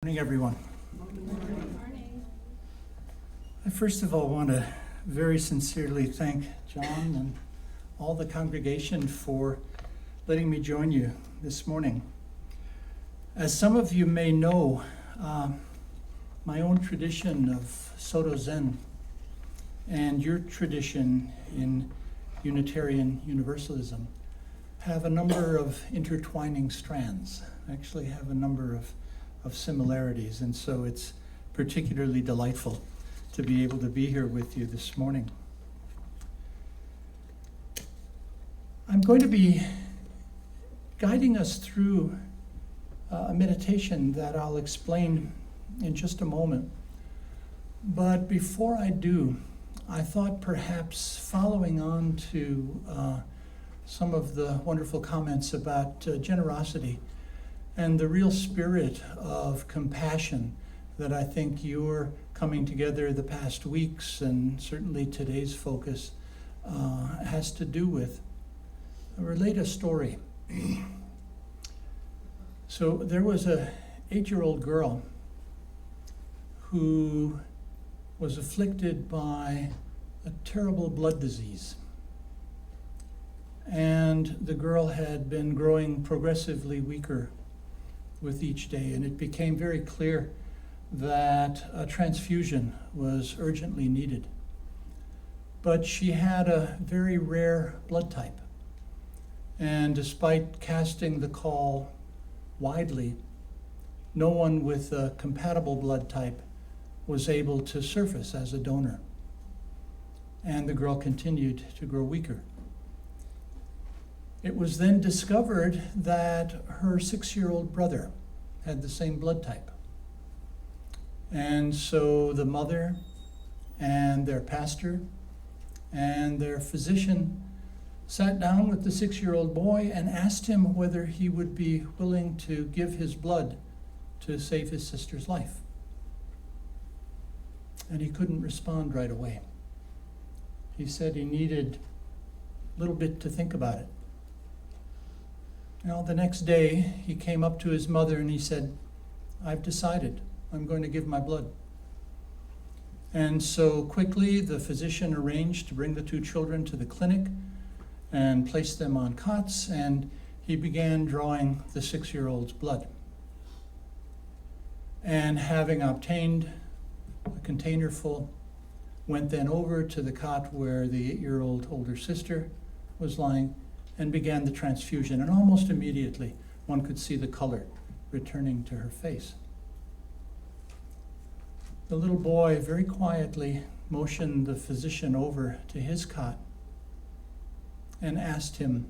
Good morning, everyone. I first of all want to very sincerely thank John and all the congregation for letting me join you this morning. As some of you may know, my own tradition of Soto Zen and your tradition in Unitarian Universalism have a number of intertwining strands, actually have a number of similarities, and so it's particularly delightful to be able to be here with you this morning. I'm going to be guiding us through a meditation that I'll explain in just a moment. But before I do, I thought perhaps following on to some of the wonderful comments about generosity and the real spirit of compassion that I think you're coming together the past weeks, and certainly today's focus has to do with. I'll relate a story. So there was an 8-year-old girl who was afflicted by a terrible blood disease. And the girl had been growing progressively weaker with each day, and it became very clear that a transfusion was urgently needed. But she had a very rare blood type, and despite casting the call widely, no one with a compatible blood type was able to surface as a donor, and the girl continued to grow weaker. It was then discovered that her 6-year-old brother had the same blood type. And so the mother and their pastor and their physician sat down with the 6-year-old boy and asked him whether he would be willing to give his blood to save his sister's life. And he couldn't respond right away. He said he needed a little bit to think about it. Now, the next day, he came up to his mother and he said, "I've decided I'm going to give my blood." And so quickly, the physician arranged to bring the 2 children to the clinic and place them on cots, and he began drawing the 6-year-old's blood. And having obtained a container full, went then over to the cot where the 8-year-old older sister was lying and began the transfusion. And almost immediately, one could see the color returning to her face. The little boy very quietly motioned the physician over to his cot and asked him,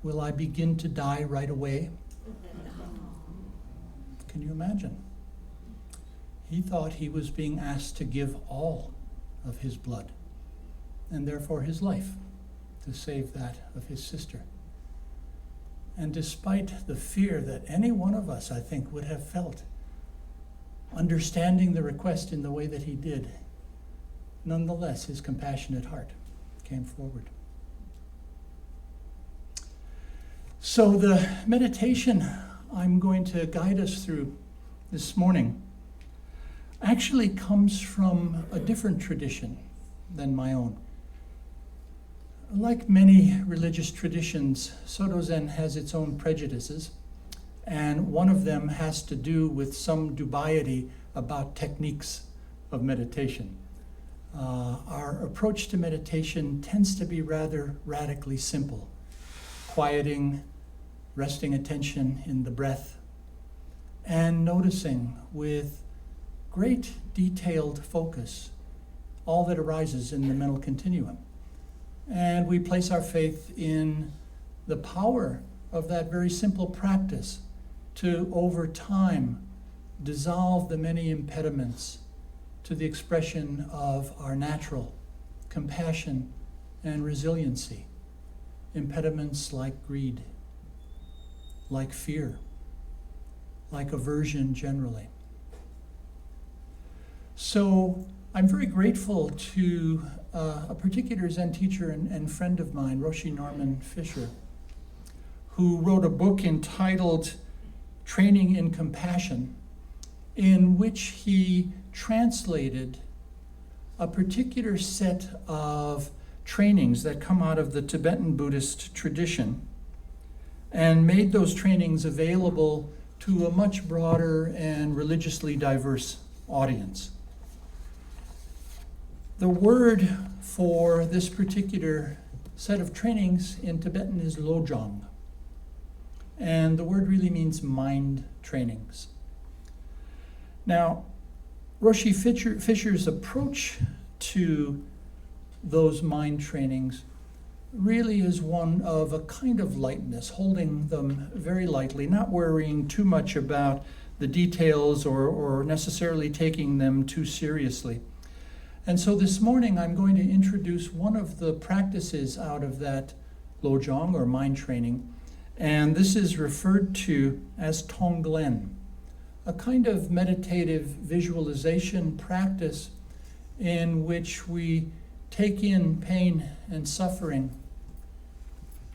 "Will I begin to die right away?" Can you imagine? He thought he was being asked to give all of his blood, and therefore his life, to save that of his sister. And despite the fear that any one of us, I think, would have felt, understanding the request in the way that he did, nonetheless, his compassionate heart came forward. So the meditation I'm going to guide us through this morning actually comes from a different tradition than my own. Like many religious traditions, Soto Zen has its own prejudices, and one of them has to do with some dubiety about techniques of meditation. Our approach to meditation tends to be rather radically simple: quieting, resting attention in the breath, and noticing with great detailed focus all that arises in the mental continuum. And we place our faith in the power of that very simple practice to, over time, dissolve the many impediments to the expression of our natural compassion and resiliency. Impediments like greed, like fear, like aversion generally. So I'm very grateful to a particular Zen teacher and friend of mine, Roshi Norman Fisher, who wrote a book entitled training in compassion, in which he translated a particular set of trainings that come out of the Tibetan Buddhist tradition and made those trainings available to a much broader and religiously diverse audience. The word for this particular set of trainings in Tibetan is lojong, and the word really means mind trainings. Now, Roshi Fisher's approach to those mind trainings really is one of a kind of lightness, holding them very lightly, not worrying too much about the details or necessarily taking them too seriously. And so this morning I'm going to introduce one of the practices out of that lojong or mind training, and this is referred to as Tonglen, a kind of meditative visualization practice in which we take in pain and suffering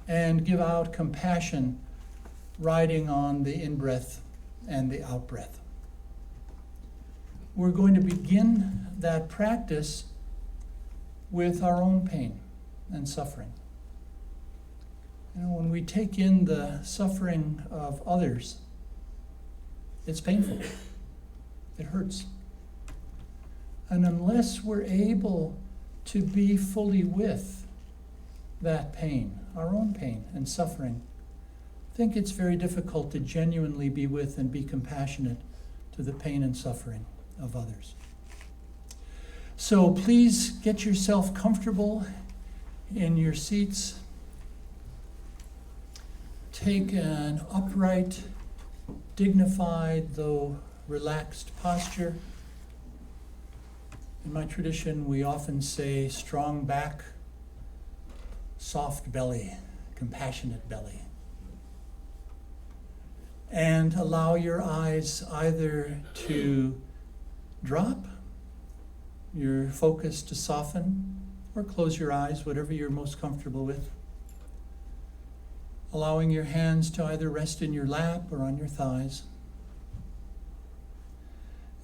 and give out compassion, riding on the in-breath and the out-breath. We're going to begin that practice with our own pain and suffering. When we take in the suffering of others, it's painful. It hurts. And unless we're able to be fully with that pain, our own pain and suffering, I think it's very difficult to genuinely be with and be compassionate to the pain and suffering of others. So please get yourself comfortable in your seats. Take an upright, dignified, though relaxed posture. In my tradition, we often say strong back, soft belly, compassionate belly. And allow your eyes either to drop, your focus to soften, or close your eyes, whatever you're most comfortable with. Allowing your hands to either rest in your lap or on your thighs.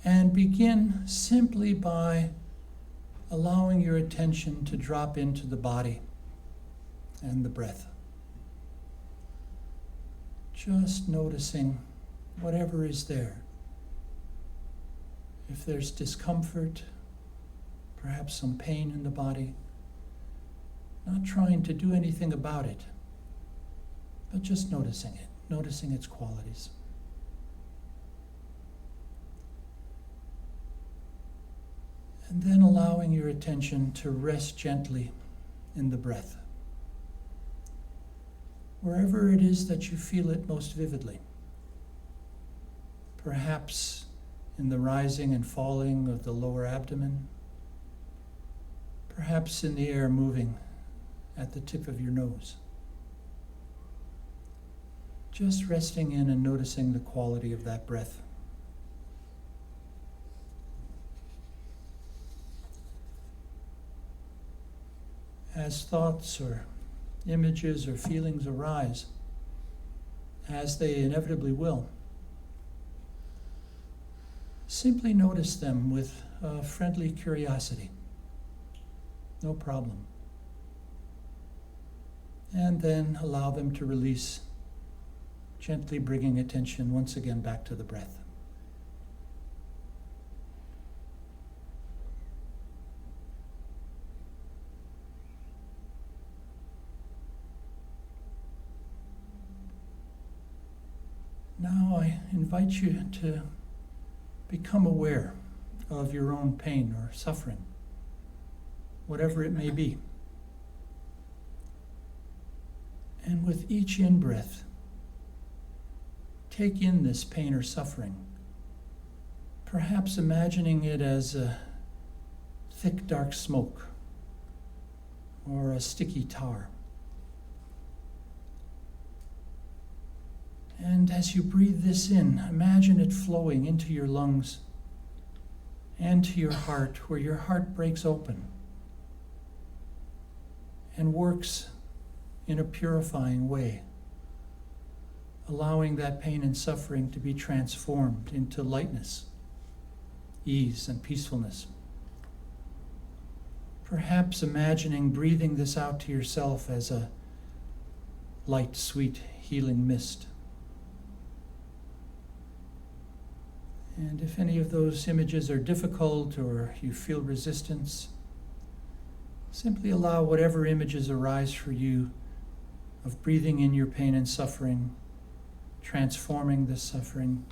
And begin simply by allowing your attention to drop into the body and the breath. Just noticing whatever is there. If there's discomfort, perhaps some pain in the body, not trying to do anything about it, but just noticing it, noticing its qualities. And then allowing your attention to rest gently in the breath, wherever it is that you feel it most vividly. Perhaps in the rising and falling of the lower abdomen, perhaps in the air moving at the tip of your nose. Just resting in and noticing the quality of that breath. As thoughts or images or feelings arise, as they inevitably will, simply notice them with a friendly curiosity. No problem. And then allow them to release, gently bringing attention once again back to the breath. Now I invite you to become aware of your own pain or suffering, whatever it may be. And with each in-breath, take in this pain or suffering, perhaps imagining it as a thick, dark smoke or a sticky tar. And as you breathe this in, imagine it flowing into your lungs and to your heart, where your heart breaks open and works in a purifying way, allowing that pain and suffering to be transformed into lightness, ease, and peacefulness. Perhaps imagining breathing this out to yourself as a light, sweet, healing mist. And if any of those images are difficult or you feel resistance, simply allow whatever images arise for you of breathing in your pain and suffering, transforming this suffering,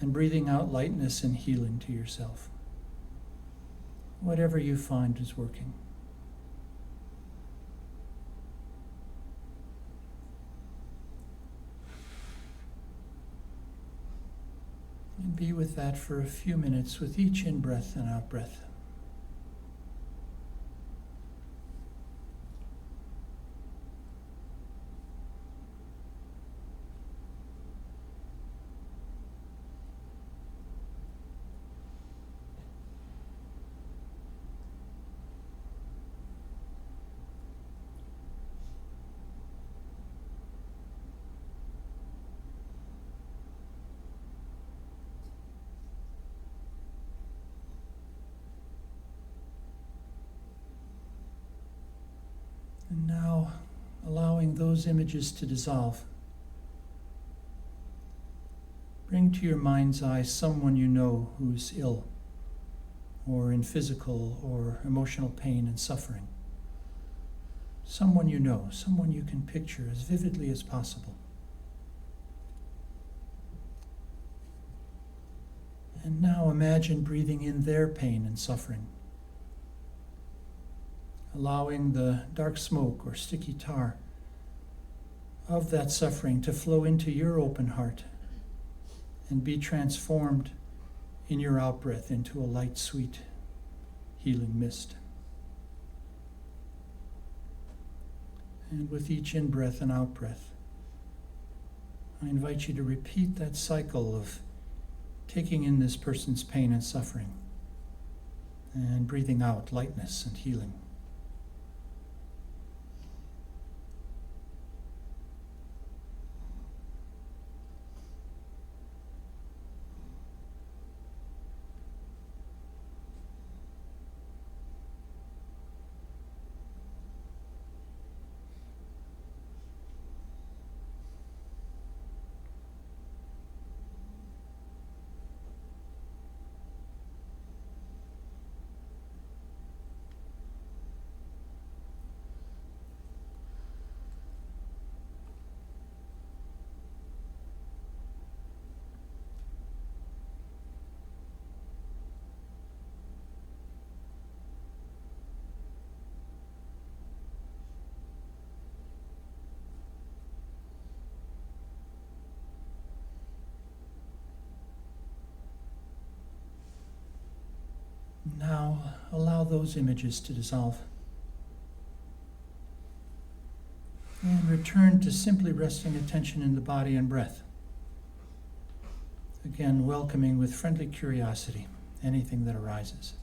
and breathing out lightness and healing to yourself. Whatever you find is working. And be with that for a few minutes with each in-breath and out-breath. And now, allowing those images to dissolve, bring to your mind's eye someone you know who's ill, or in physical or emotional pain and suffering. Someone you know, someone you can picture as vividly as possible. And now imagine breathing in their pain and suffering, allowing the dark smoke or sticky tar of that suffering to flow into your open heart and be transformed in your out-breath into a light, sweet, healing mist. And with each in-breath and out-breath, I invite you to repeat that cycle of taking in this person's pain and suffering and breathing out lightness and healing. Now, allow those images to dissolve. And return to simply resting attention in the body and breath. Again, welcoming with friendly curiosity anything that arises.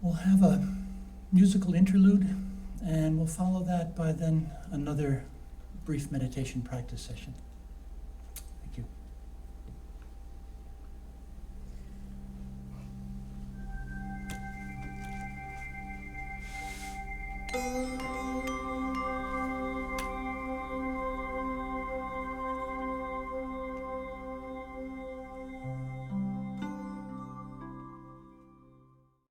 We'll have a musical interlude, and we'll follow that by then another brief meditation practice session.